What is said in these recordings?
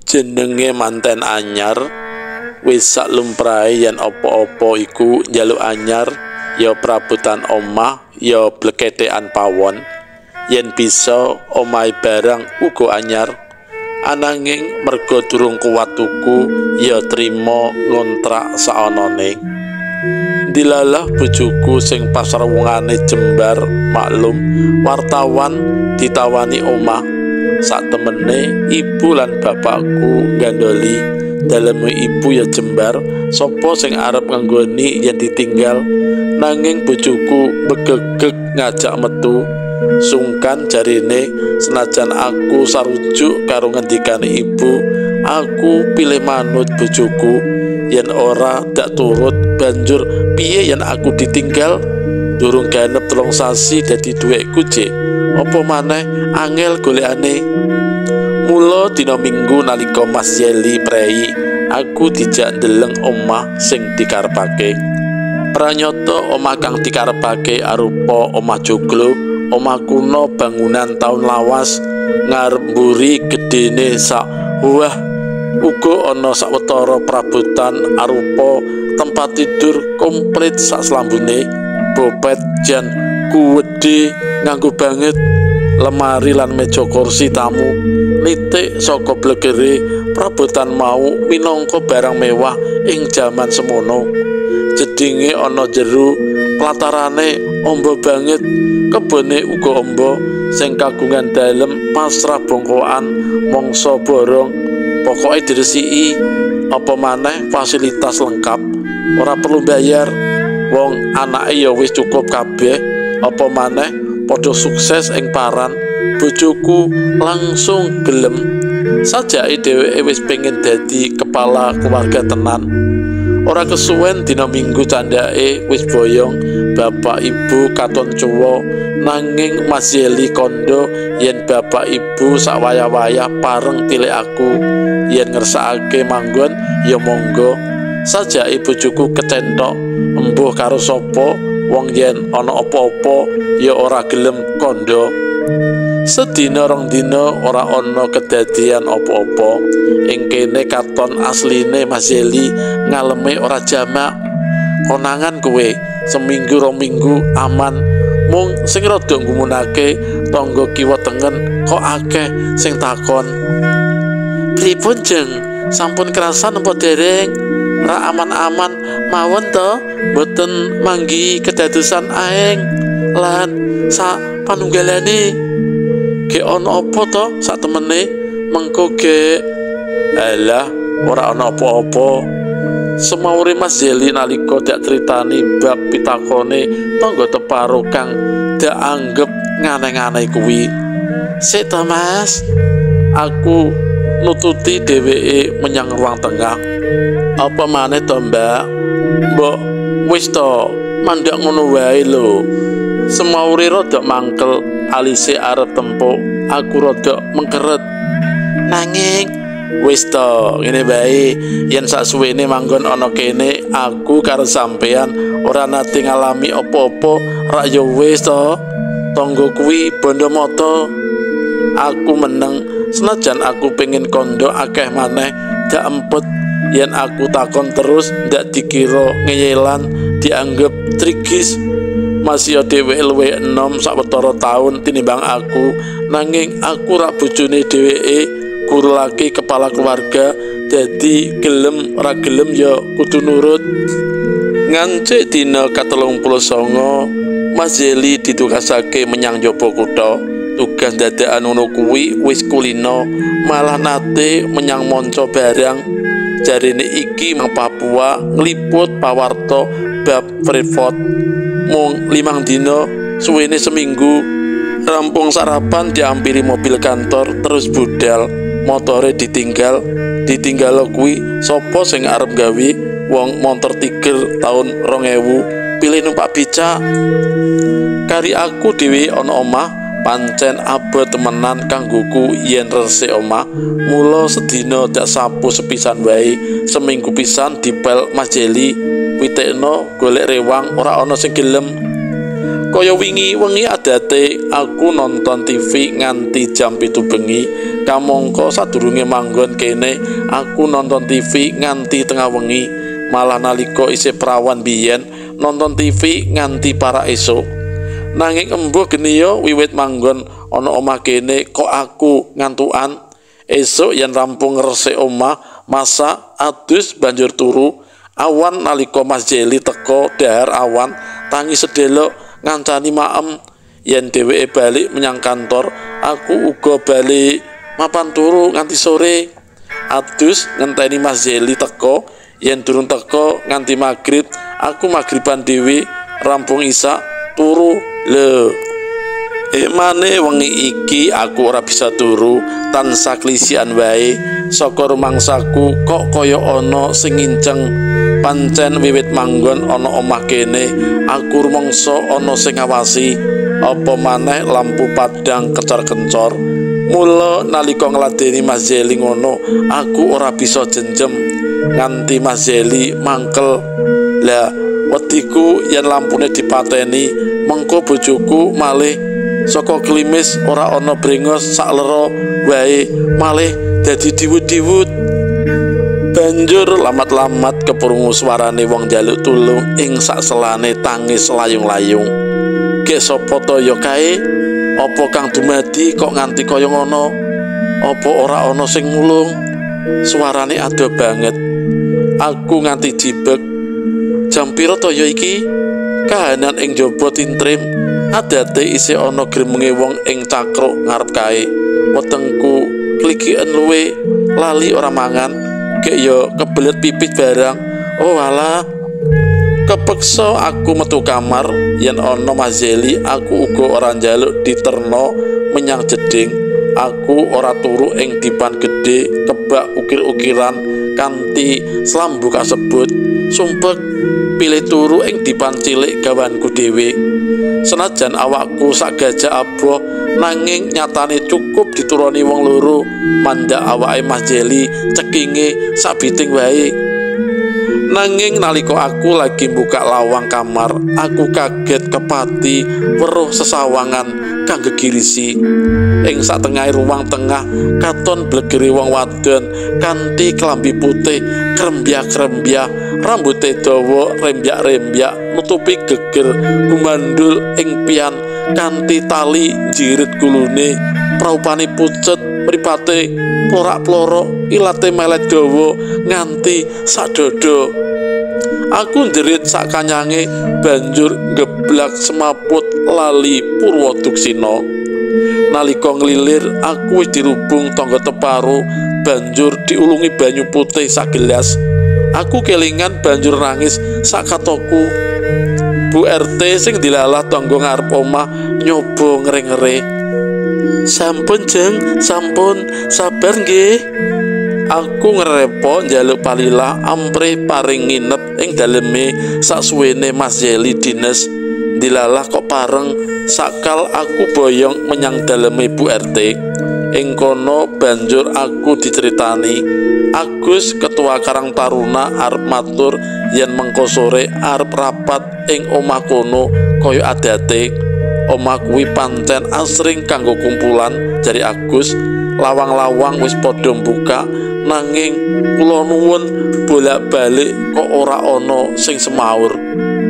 Jenenge manten anyar wis sak lumrahe yen apa-apa iku njaluk anyar, ya prabutan omah ya bleketekan pawon. Yen bisa omahe barang uga anyar, ananging merga durung kuwat tuku ya trima ngontrak saonone. Dilalah bojoku sing pasrawungane jembar, maklum wartawan ditawani omah. Sak temene ibu lan bapakku gandoli, daleme ibu ya jembar, sapa sing arep nganggoni yen ditinggal. Nanging bojoku begegeg ngajak metu. Sungkan jarine, senajan aku sarujuk karo ngendikane ibu, aku pilih manut bojoku. Yen ora dak turut, banjur piye yen aku ditinggal? Durung ganep 3 sasi dadi duwekku jek, apa maneh angel golekane. Mula dina Minggu nalika Mas Yeli prei, aku dijak ndeleng omah sing dikarepake. Pranyata omah kang dikarepake arupa omah joglo, omah kuno bangunan taun lawas, ngarep mburi gedene sak wah. Uga ana sawetara perabotan arupa tempat tidur komplit sak slambune, bopet jan kuwedhe nganggo banget, lemari lan meja kursi tamu nitik saka blegere. Perabotan mau minangka barang mewah ing jaman semono. Jedinge ana jero, platarane amba banget, kebone uga amba sing kagungan dalem pasrah bongkoan mangsa borong. Pokoke diresiki, apa maneh fasilitas lengkap, ora perlu bayar. Wong anake ya wis cukup kabeh, apa maneh padha sukses ing paran. Bojoku langsung gelem. Sajake dheweke wis pengen dadi kepala keluarga tenan. Ora kesuwen dina Minggu candhake wis boyong, bapak ibu katon cuwa. Nanging Mas Yeli kondo yen bapak ibu sak wayah-wayah pareng tilik aku. Yen ngersakake manggon ya monggo. Sajake bojoku kecentok, embuh karo sapa wong yen ana apa-apa ya ora gelem kondo. Sedina 2 dina ora ana kedadian apa-apa. Ing kene katon asline Mas Yeli ngaleme ora jamak. Konangan kowe seminggu 2 minggu aman. Mung sing rada nggumunake tangga kiwa tengen kok akeh sing takon, pripun jeng, sampun kerasan apa dereng? Ra aman-aman mawon to, boten manggi kedadosan aeng lan sak panunggalane. Ge ana apa to sak temene mengko ge? Alah, ora ana apa-apa. Semaure Mas Yeli nalika dak critani bab pitakone tangga teparo kang dak anggep nganeh-aneh kuwi. Sik to Mas, aku nututi dheweke menyang ruang tengah. Apa maneh to Mbak? Mbok wis to, mandhak ngono wae lho. Semaure rada mangkel, alise arep tempuk, aku rada mengkeret. Nanging wis to, ngene bae, yen saksuwene manggon ana kene, aku karo sampean ora nate ngalami apa-apa, rak ya wis to. Tangga kuwi bondo mata. Aku meneng, senajan aku pengen kondo akeh maneh dak empet. Yen aku takon terus ndak dikira ngeyelan, dianggep trigis. Masih dheweke luwih enom sawetara taun tinimbang aku, nanging aku rak bojone dheweke, guru laki kepala keluarga, jadi gelem ora gelem ya kudu nurut. Ngancik dina ke-39 Mas Yeli ditugasake menyang njaba kutha. Tugas dadakan ngono kuwi wis kulino, malah nate menyang manca barang. jarine iki mang Papua ngliput pawarta bab Freeport. Mung 5 dina suwene seminggu rampung sarapan diampiri mobil kantor terus budal. Motore ditinggal kuwi sapa sing arep gawe wong motor Tiger tahun 2000 pilih numpak becak. Kari aku dhewe ana omah pancen abot temenan kanggoku yen resik omah. Mula sedina dak sapu sepisan wae, seminggu pisan dipel Mas Jeli witekno golek rewang ora ana sing gelem. Kaya wingi wengi adate aku nonton TV nganti jam 7 bengi. Kamangka sadurunge manggon kene aku nonton TV nganti tengah wengi. Malah nalika isih prawan biyen nonton TV nganti para esuk. Nanging embuh geni yo wiwit manggon ana omah kene kok aku ngantukan. Esuk yen rampung resik omah masak adus banjur turu. Awan nalika Mas Jeli teko dahar awan tangi sedelok ngancani maem yen dheweke balik menyang kantor. Aku uga balik mapan turu nganti sore. Adus ngenteni Mas Jeli teko, yen durung teko nganti magrib aku magriban dhewe rampung isak turu. Lho emane wengi iki aku ora bisa turu, tansah klisian wae. Saka rumangsaku kok kaya ana sing nginceng. Pancen wiwit manggon ana omah kene aku rumangsa ana sing ngawasi. Apa maneh lampu padang kecar-kencor. Mula nalika ngladeni Mas Jeli ngono aku ora bisa jenjem nganti Mas Jeli mangkel. Lah wediku yen lampune dipateni mengko bojoku malih saka klimis ora ana brengos saklero wae malih dadi diwut-diwut. Banjur lamat-lamat keprungu suarane wong njaluk tulung ing sakselane tangis layung-layung. Gek sapa to ya kae? Apa kang dumadi kok nganti kaya ngono? Apa ora ana sing nulung? Suarane ado banget. Aku nganti jibeg. Jam pira to ya iki? Kahanan ing jaba tintrim adate isih ana gremenge wong ing cakruk ngarep kae. Wetengku klikiken luwe lali ora mangan. Gek yo kebelet pipit barang. Oh alah, kepeksa aku metu kamar. Yen ana Mas Jeli aku uga ora njaluk diterno menyang jeding. Aku ora turu ing dipan gedhe kebak ukir-ukiran kanthi slambu kasebut. Sumpek pilih turu ing dipan cilik gawanku dhewe. Senajan awakku sak gajah aboh nanging nyatane cukup dituruni wong loro. Mandak awake Mas Jeli cekinge sabiting wae. Nanging nalika aku lagi buka lawang kamar aku kaget kepati weruh sesawangan kang gegirisi. Ing satengah ruang tengah katon blegere wong wadon kanthi klambi putih krembyah-krembyah, rambute dawa rembyak-rembyak nutupi geger gumandul ing pian kanthi tali jirit gulune. Praupane pucet, mripate plorak-plorok, ilate melet dawa nganti sak dodo. Aku njerit sak kanyange banjur ngeblak semaput lali Purwoduksina. Nalika nglilir aku wis dirubung tangga teparo banjur diulungi banyu putih sak gelas. Aku kelingan banjur nangis sak katoku. Bu RT sing dilalah tangga ngarep omah nyoba ngere-ngere. Sampun jeng, sampun, sabar nggih. Aku ngerepo njaluk palilah amprih paring nginep ing daleme saksuwene Mas Jeli dines. Dilalah kok pareng sakal aku boyong menyang daleme Bu RT. Ing kono banjur aku diceritani Agus ketua Karang Taruna arep matur yen mengko sore arep rapat ing omah kono kaya adate. Omah kuwi pancen asring kanggo kumpulan jari Agus. Lawang-lawang wis padha buka nanging kula nuwun bolak-balik kok ora ana sing semaur.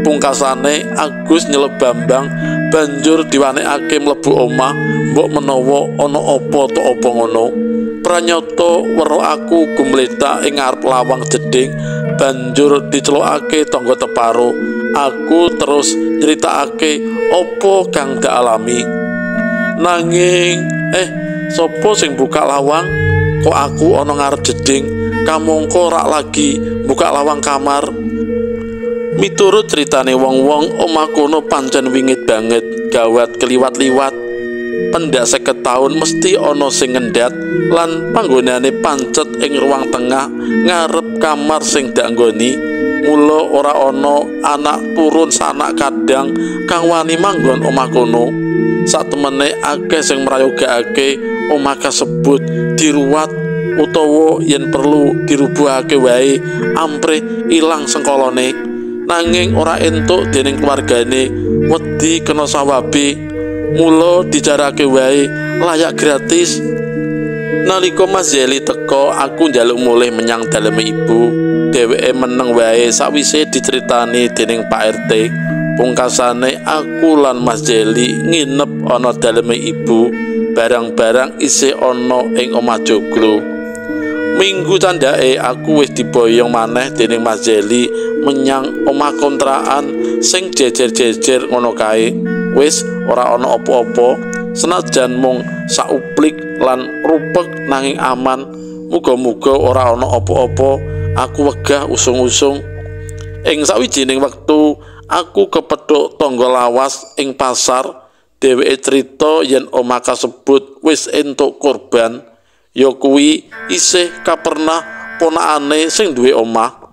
Pungkasane Agus nyelep Bambang banjur diwanekake mlebu omah mbok menawa ana apa to apa ngono. Pranyata weruh aku gumletak ing ngarep lawang jeding banjur dicelukake tangga teparo. Aku terus nyritakake apa kang dak alami. Nanging sapa sing buka lawang? Kok aku ana ngarep jeding? kamangka rak lagi buka lawang kamar. Miturut critane wong-wong, omah kono pancen wingit banget, gawat keliwat-liwat. Pendak 50 taun mesti ana sing ngendhat lan panggonane pancet ing ruang tengah ngarep kamar sing dak nggoni. Mula ora ana anak turun sanak kadang kang wani manggon omah kono. Satemene akeh sing mrayogakake omah kasebut diruwat utawa yen perlu dirubuhake wae amprih ilang sengkolone, nanging ora entuk dening keluargane, wedi kena sawabe. Mula dijarake wae layak gratis. Nalika Mas Yeli teka, aku njaluk mulih menyang daleme ibu. Dheweke meneng wae sawise diceritani dening Pak RT. Pungkasane aku lan Mas Yeli nginep ana daleme ibu. Barang-barang isih ana ing omah joglo. Minggu candhake aku wis diboyong maneh dening Mas Yeli menyang omah kontrakan sing jejer-jejer ngono kae. Wis ora ana apa-apa, senajan mung sauplik lan rupek nanging aman. Muga-muga ora ana apa-apa. Aku wegah usung-usung. Ing sawijining wektu aku kepethuk tangga lawas ing pasar. Dheweke crita yen omah kasebut wis entuk korban, ya kuwi isih kapernah ponakane sing duwe omah.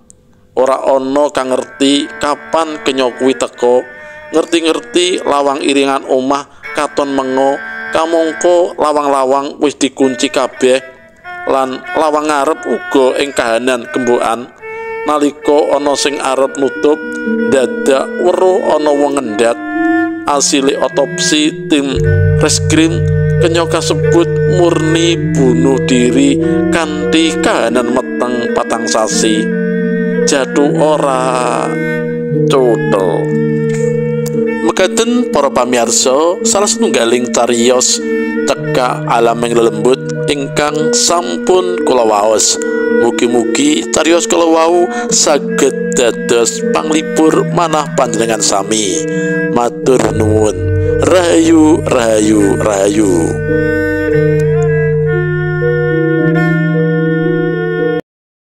Ora ana kang ngerti kapan kenya kuwi teka. Ngerti-ngerti lawang iringan omah katon mengo, kamangka lawang-lawang wis dikunci kabeh lan lawang ngarep uga ing kahanan gembokan. Nalika ana sing arep nutup, dadak weruh ana wong ngendhat. Asile otopsi tim reskrim, kenya kasebut murni bunuh diri kanthi kahanan meteng 4 sasi. Jatuh ora cotho. Mekaten para pamirsa, salah setunggaling cariyos cekak alam yang lelembut ingkang sampun kula waos. Mugi-mugi cariyos kula wau saged dados panglipur manah panjenengan sami. Matur nuwun. Rahayu, rahayu, rahayu.